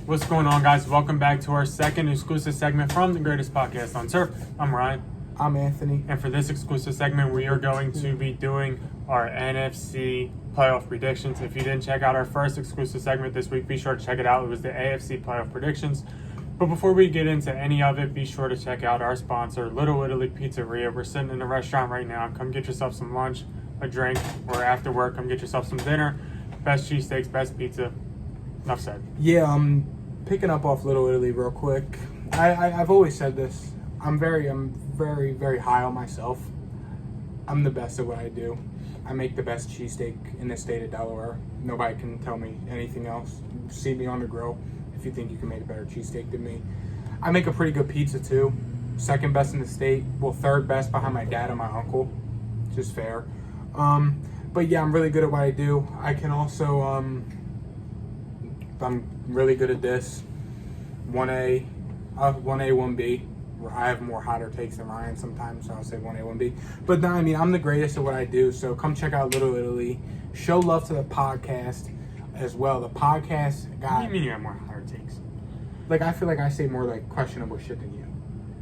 What's going on, guys? Welcome back to our second exclusive segment from the greatest podcast on turf. I'm Ryan. I'm Anthony. And for this exclusive segment, we are going to be doing our NFC Playoff predictions. If you didn't check out our first exclusive segment this week, be sure to check it out. It was the AFC Playoff predictions. But before we get into any of it, be sure to check out our sponsor, Little Italy Pizzeria. We're sitting in a restaurant right now. Come get yourself some lunch, a drink, or after work, come get yourself some dinner. Best cheesesteaks, best pizza. Enough said. Yeah, picking up off Little Italy real quick. I've always said this. I'm very, very high on myself. I'm the best at what I do. I make the best cheesesteak in the state of Delaware. Nobody can tell me anything else. See me on the grill if you think you can make a better cheesesteak than me. I make a pretty good pizza too. Second best in the state. Well, third best behind my dad and my uncle. Just fair. But yeah, I'm really good at what I do. I can also, I'm really good at this. 1A, 1B. I have more hotter takes than Ryan sometimes, so I'll say 1A, 1B. But no, I mean, I'm the greatest at what I do, so come check out Little Italy. Show love to the podcast as well. The podcast got... What do you mean you have more hotter takes? Like, I feel like I say more, like, questionable shit than you.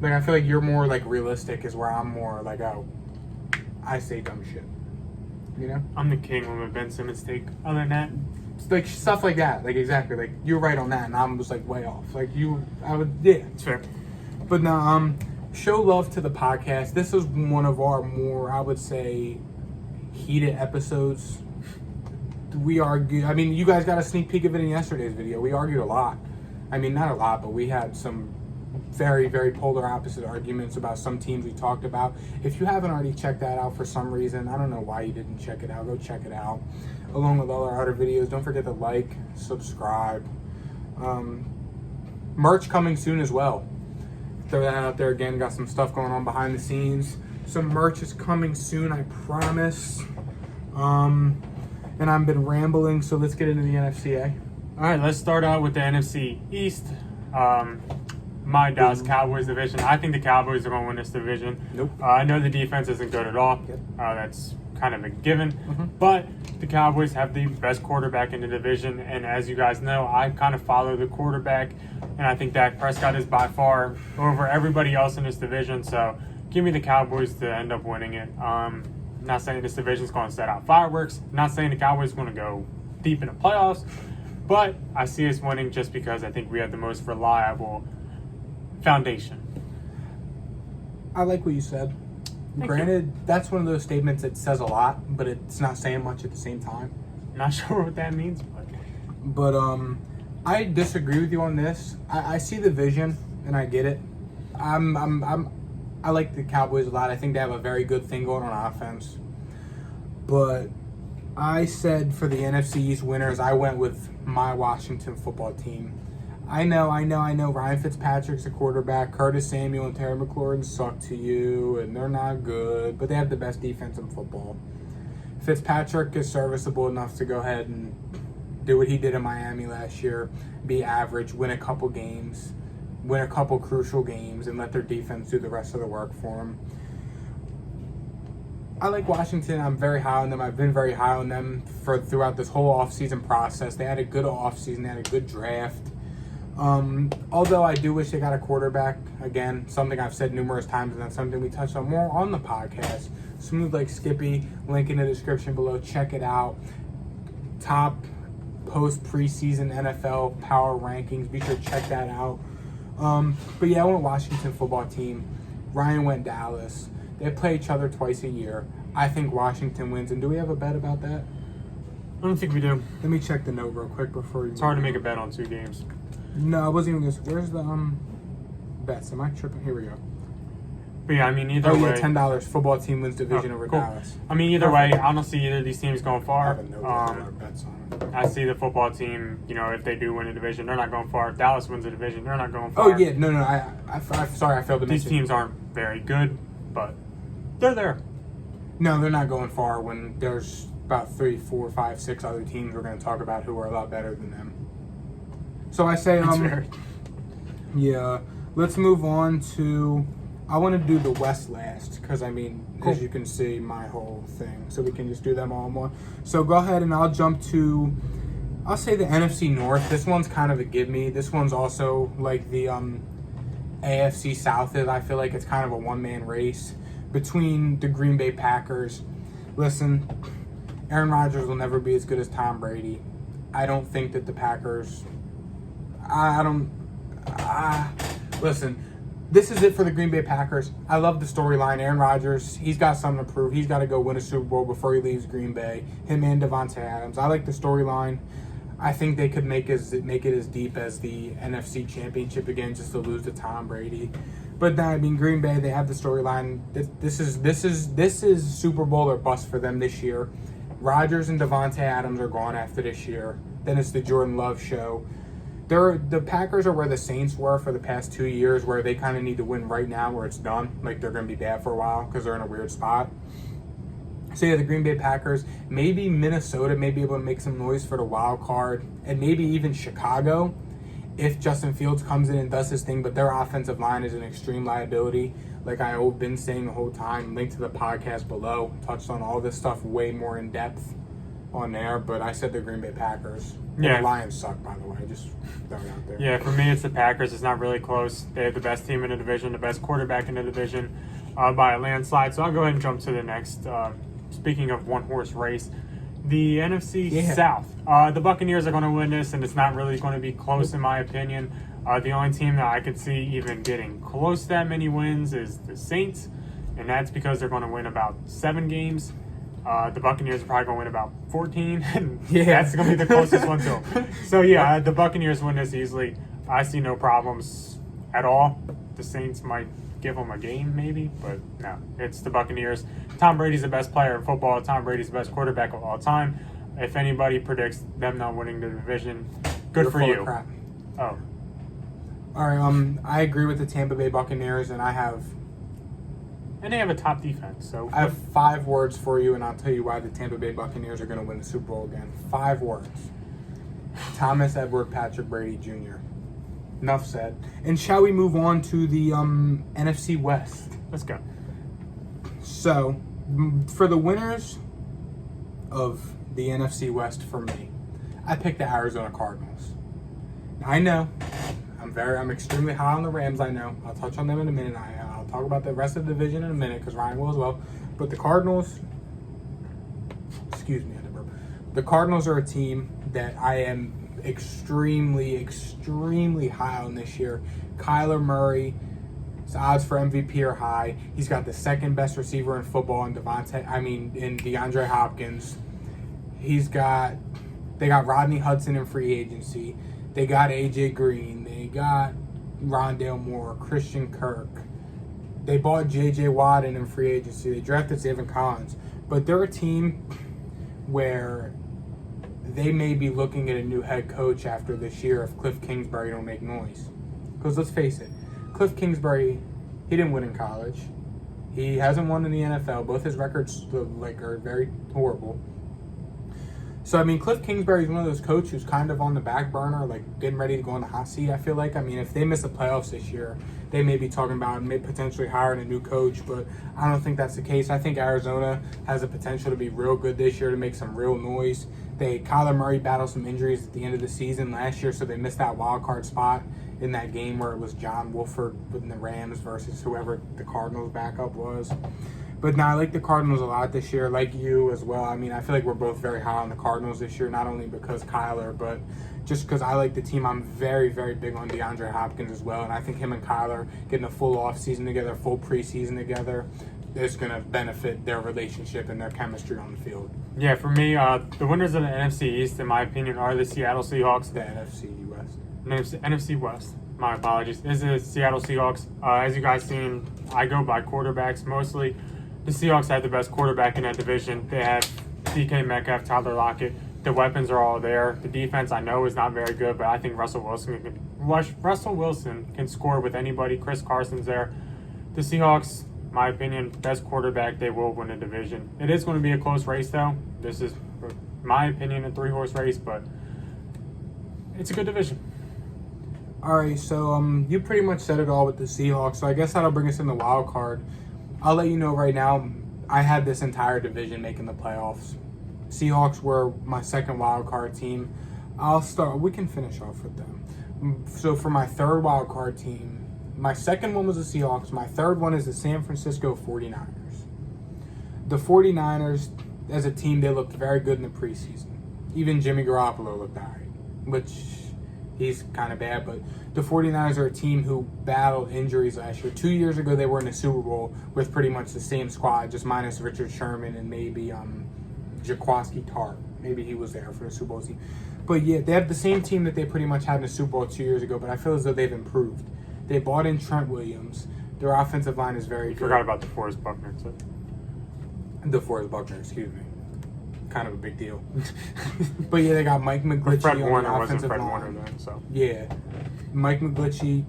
Like, I feel like you're more, like, realistic is where I'm more, like, oh, I say dumb shit. You know? I'm the king on the Ben Simmons take. Other than that, like stuff like that, like exactly, like you're right on that, and I'm just like way off. Like I would, yeah, it's fair. But no, show love to the podcast. This is one of our more, I would say, heated episodes. We argue. I mean, you guys got a sneak peek of it in yesterday's video. We argued a lot. I mean, not a lot, but we had some very, very polar opposite arguments about some teams we talked about. If you haven't already checked that out for some reason, I don't know why you didn't check it out. Go check it out. Along with all our other videos, don't forget to like, subscribe. Merch coming soon as well. Throw that out there again. Got some stuff going on behind the scenes. Some merch is coming soon, I promise. And I've been rambling, so let's get into the NFC. All right, let's start out with the NFC East. My Dallas Cowboys division. I think the Cowboys are going to win this division. Nope. I know the defense isn't good at all. Yep. That's kind of a given. But the Cowboys have the best quarterback in the division. And as you guys know, I kind of follow the quarterback. And I think Dak Prescott is by far over everybody else in this division. So give me the Cowboys to end up winning it. Not saying this division is going to set out fireworks. Not saying the Cowboys are going to go deep in the playoffs. But I see us winning just because I think we have the most reliable foundation. I like what you said. Granted, that's one of those statements that says a lot, but it's not saying much at the same time. Not sure what that means, but I disagree with you on this. I see the vision and I get it. I like the Cowboys a lot. I think they have a very good thing going on offense. But I said for the NFC East winners, I went with my Washington football team. I know. Ryan Fitzpatrick's a quarterback. Curtis Samuel and Terry McLaurin suck to you, and they're not good, but they have the best defense in football. Fitzpatrick is serviceable enough to go ahead and do what he did in Miami last year, be average, win a couple games, win a couple crucial games, and let their defense do the rest of the work for them. I like Washington. I'm very high on them. I've been very high on them throughout this whole offseason process. They had a good offseason. They had a good draft. Although I do wish they got a quarterback. Again, something I've said numerous times, and that's something we touched on more on the podcast. Smooth like Skippy. Link in the description below. Check it out. Top post-preseason NFL power rankings. Be sure to check that out. But yeah, I went Washington football team. Ryan went Dallas. They play each other twice a year. I think Washington wins. And do we have a bet about that? I don't think we do. Let me check the note real quick before you... It's hard to make a bet on 2 games. No, I wasn't even going to... Where's the bets? Am I tripping? Here we go. But yeah, I mean, either way... $10. Football team wins division over cool. Dallas. I mean, either way, I don't see either of these teams going far. I have a note bets on it. I see the football team, if they do win a division, they're not going far. If Dallas wins a division, they're not going far. Oh, yeah. No. I'm sorry, I failed to mention. These teams aren't very good, but they're there. No, they're not going far when there's about 3, 4, 5, 6 other teams we're going to talk about who are a lot better than them. So I say, yeah, let's move on to, I want to do the West last, because, cool. As you can see, my whole thing. So we can just do them all in one. So go ahead and I'll jump to I'll say the NFC North. This one's kind of a give me. This one's also like the AFC South is. I feel like it's kind of a one-man race between the Green Bay Packers. Listen, Aaron Rodgers will never be as good as Tom Brady. I don't think that the Packers... Listen, this is it for the Green Bay Packers. I love the storyline. Aaron Rodgers, he's got something to prove. He's got to go win a Super Bowl before he leaves Green Bay. Him and Devontae Adams. I like the storyline. I think they could make it as deep as the NFC Championship again, just to lose to Tom Brady. But I mean, Green Bay, they have the storyline. This is Super Bowl or bust for them this year. Rodgers and Devontae Adams are gone after this year. Then it's the Jordan Love show. The Packers are where the Saints were for the past 2 years, where they kind of need to win right now, where it's done. Like, they're going to be bad for a while because they're in a weird spot. So yeah, the Green Bay Packers, maybe Minnesota may be able to make some noise for the wild card, and maybe even Chicago if Justin Fields comes in and does his thing, but their offensive line is an extreme liability. Like I've been saying the whole time, link to the podcast below, touched on all this stuff way more in depth on there, but I said the Green Bay Packers. Yeah. The Lions suck, by the way, just throwing it out there. Yeah, for me, it's the Packers. It's not really close. They have the best team in the division, the best quarterback in the division by a landslide. So I'll go ahead and jump to the next. Speaking of one-horse race, the NFC South. The Buccaneers are going to win this, and it's not really going to be close in my opinion. The only team that I could see even getting close to that many wins is the Saints, and that's because they're going to win about 7 games. The Buccaneers are probably going to win about 14, and that's going to be the closest one to them. So, yeah, the Buccaneers win this easily. I see no problems at all. The Saints might give them a game, maybe, but no, it's the Buccaneers. Tom Brady's the best player in football. Tom Brady's the best quarterback of all time. If anybody predicts them not winning the division, good You're for full you. of crap. Oh. All right, I agree with the Tampa Bay Buccaneers, and And they have a top defense. So I have 5 words for you, and I'll tell you why the Tampa Bay Buccaneers are going to win the Super Bowl again. 5 words. Thomas Edward Patrick Brady Jr. Enough said. And shall we move on to the NFC West? Let's go. So, for the winners of the NFC West for me, I picked the Arizona Cardinals. I know. I'm extremely high on the Rams, I know. I'll touch on them in a minute. I'll talk about the rest of the division in a minute because Ryan will as well. But the Cardinals, the Cardinals are a team that I am extremely, extremely high on this year. Kyler Murray, his odds for MVP are high. He's got the second best receiver in football in DeAndre Hopkins. They got Rodney Hudson in free agency. They got AJ Green. They got Rondale Moore, Christian Kirk. They bought J.J. Watt in free agency. They drafted Zayvon Collins. But they're a team where they may be looking at a new head coach after this year if Cliff Kingsbury don't make noise. Because let's face it, Cliff Kingsbury, he didn't win in college. He hasn't won in the NFL. Both his records are very horrible. So, I mean, Cliff Kingsbury is one of those coaches who's kind of on the back burner, like getting ready to go on the hot seat, I feel like. I mean, if they miss the playoffs this year, they may be talking about potentially hiring a new coach, but I don't think that's the case. I think Arizona has the potential to be real good this year, to make some real noise. Kyler Murray battled some injuries at the end of the season last year, so they missed that wild card spot in that game where it was John Wolford with the Rams versus whoever the Cardinals backup was. But no, I like the Cardinals a lot this year, like you as well. I mean, I feel like we're both very high on the Cardinals this year, not only because Kyler, but just because I like the team. I'm very, very big on DeAndre Hopkins as well, and I think him and Kyler getting a full offseason together, full preseason together, is going to benefit their relationship and their chemistry on the field. Yeah, for me, the winners of the NFC East, in my opinion, are the Seattle Seahawks. The NFC West. NFC West. My apologies. This is the Seattle Seahawks. As you guys seen, I go by quarterbacks mostly. The Seahawks have the best quarterback in that division. They have DK Metcalf, Tyler Lockett. The weapons are all there. The defense, I know, is not very good, but I think Russell Wilson can score with anybody. Chris Carson's there. The Seahawks, my opinion, best quarterback. They will win the division. It is going to be a close race, though. This is, my opinion, a 3-horse race, but it's a good division. All right, so you pretty much said it all with the Seahawks, so I guess that'll bring us in the wild card. I'll let you know right now, I had this entire division making the playoffs. Seahawks were my second wild card team. I'll start. We can finish off with them. So for my third wild card team, my second one was the Seahawks. My third one is the San Francisco 49ers. The 49ers, as a team, they looked very good in the preseason. Even Jimmy Garoppolo looked all right, which he's kind of bad. But the 49ers are a team who battled injuries last year. 2 years ago, they were in the Super Bowl with pretty much the same squad, just minus Richard Sherman and maybe Jaquiski Tartt. Maybe he was there for the Super Bowl team. But yeah, they have the same team that they pretty much had in the Super Bowl 2 years ago, but I feel as though they've improved. They bought in Trent Williams. Their offensive line is very good. Forgot about DeForest Buckner, too. DeForest Buckner, excuse me. Kind of a big deal. But yeah, they got Mike McGlinchey Fred on Warner the wasn't offensive Fred line. Warner then, so. Yeah. Mike McGlinchey,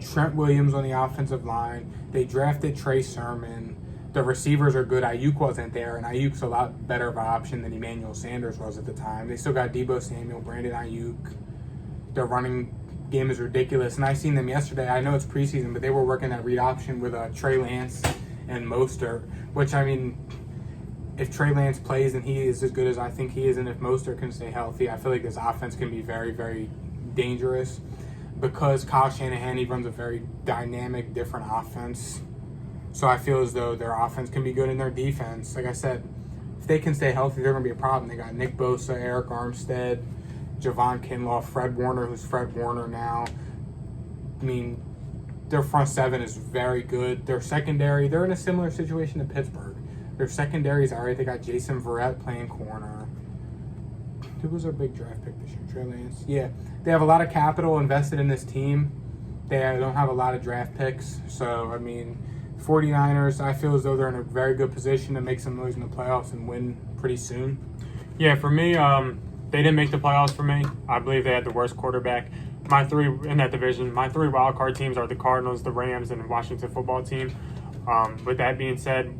Trent Williams on the offensive line. They drafted Trey Sermon. The receivers are good. Ayuk wasn't there, and Ayuk's a lot better of an option than Emmanuel Sanders was at the time. They still got Deebo Samuel, Brandon Ayuk. Their running game is ridiculous, and I seen them yesterday. I know it's preseason, but they were working that read option with Trey Lance and Mostert, which, I mean, if Trey Lance plays and he is as good as I think he is, and if Mostert can stay healthy, I feel like this offense can be very, very dangerous because Kyle Shanahan, he runs a very dynamic, different offense. So I feel as though their offense can be good in their defense. Like I said, if they can stay healthy, they're going to be a problem. They got Nick Bosa, Eric Armstead, Javon Kinlaw, Fred Warner, who's Fred Warner now. I mean, their front seven is very good. Their secondary, they're in a similar situation to Pittsburgh. Their secondary is all right. They got Jason Verrett playing corner. Who was their big draft pick this year? Trey Lance. Yeah. They have a lot of capital invested in this team. They don't have a lot of draft picks. So, I mean, 49ers, I feel as though they're in a very good position to make some noise in the playoffs and win pretty soon. Yeah, for me, they didn't make the playoffs for me. I believe they had the worst quarterback. My three in that division, my three wild card teams are the Cardinals, the Rams, and the Washington football team. With that being said,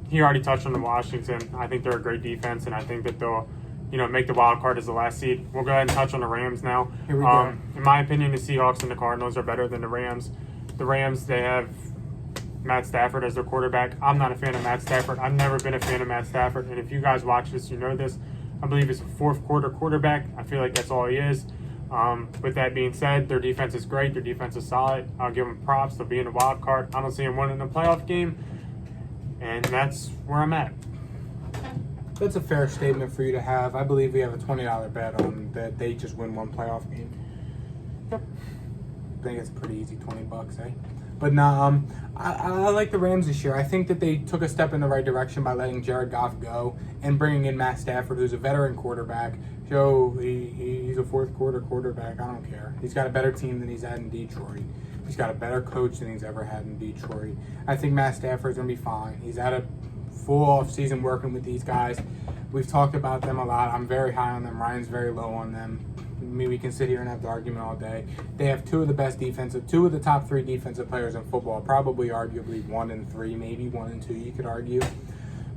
he already touched on the Washington. I think they're a great defense, and I think that they'll, make the wild card as the last seed. We'll go ahead and touch on the Rams now. Here we go. In my opinion, the Seahawks and the Cardinals are better than the Rams. The Rams, they have Matt Stafford as their quarterback. I'm not a fan of Matt Stafford. I've never been a fan of Matt Stafford, and if you guys watch this, you know this. I believe he's a fourth quarter quarterback. I feel like that's all he is. With that being said, their defense is great. Their defense is solid. I'll give them props. They'll be in the wild card. I don't see them winning a playoff game, and that's where I'm at. That's a fair statement for you to have. I believe we have a $20 bet on that they just win one playoff game. Yep. I think it's pretty easy, $20, eh? But no, I like the Rams this year. I think that they took a step in the right direction by letting Jared Goff go and bringing in Matt Stafford, who's a veteran quarterback. Joe, he's a fourth quarter quarterback. I don't care. He's got a better team than he's had in Detroit. He's got a better coach than he's ever had in Detroit. I think Matt Stafford's going to be fine. He's had a full offseason working with these guys. We've talked about them a lot. I'm very high on them. Ryan's very low on them. Maybe we can sit here and have the argument all day. They have two of the top three defensive players in football, probably arguably 1 and 3, maybe 1 and 2, you could argue.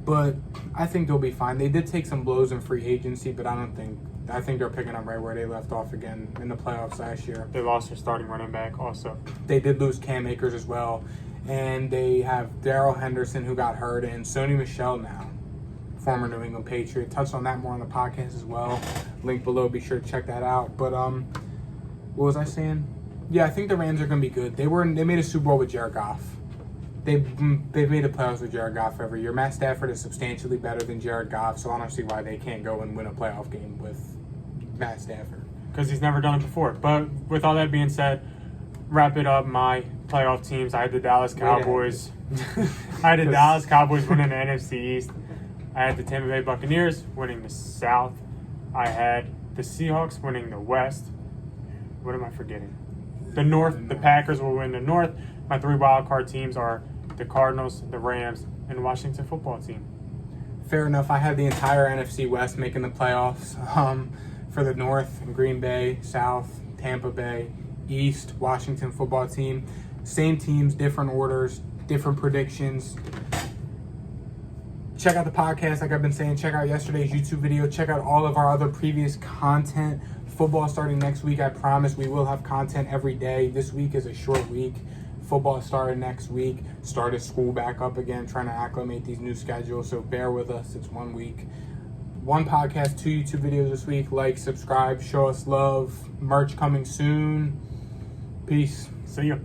But I think they'll be fine. They did take some blows in free agency, but I think they're picking up right where they left off again in the playoffs last year. They lost their starting running back also. They did lose Cam Akers as well. And they have Darrell Henderson, who got hurt, and Sony Michel now, former New England Patriot. Touched on that more on the podcast as well. Link below. Be sure to check that out. But what was I saying? Yeah, I think the Rams are going to be good. They made a Super Bowl with Jared Goff. They've made the playoffs with Jared Goff every year. Matt Stafford is substantially better than Jared Goff, so I don't see why they can't go and win a playoff game with Matt Stafford. Because he's never done it before. But with all that being said, wrap it up. My playoff teams, I had the Dallas Cowboys. I had the Dallas Cowboys winning the NFC East. I had the Tampa Bay Buccaneers winning the South. I had the Seahawks winning the West. What am I forgetting? The North. The Packers will win the North. My three wild card teams are the Cardinals, the Rams, and the Washington football team. Fair enough. I had the entire NFC West making the playoffs. For the North, Green Bay, South, Tampa Bay, East, Washington football team. Same teams, different orders, different predictions. Check out the podcast, like I've been saying. Check out yesterday's YouTube video. Check out all of our other previous content. Football starting next week. I promise we will have content every day. This week is a short week. Football started next week. Started school back up again, trying to acclimate these new schedules. So bear with us. It's 1 week. 1 podcast, 2 YouTube videos this week. Like, subscribe, show us love. Merch coming soon. Peace. See ya.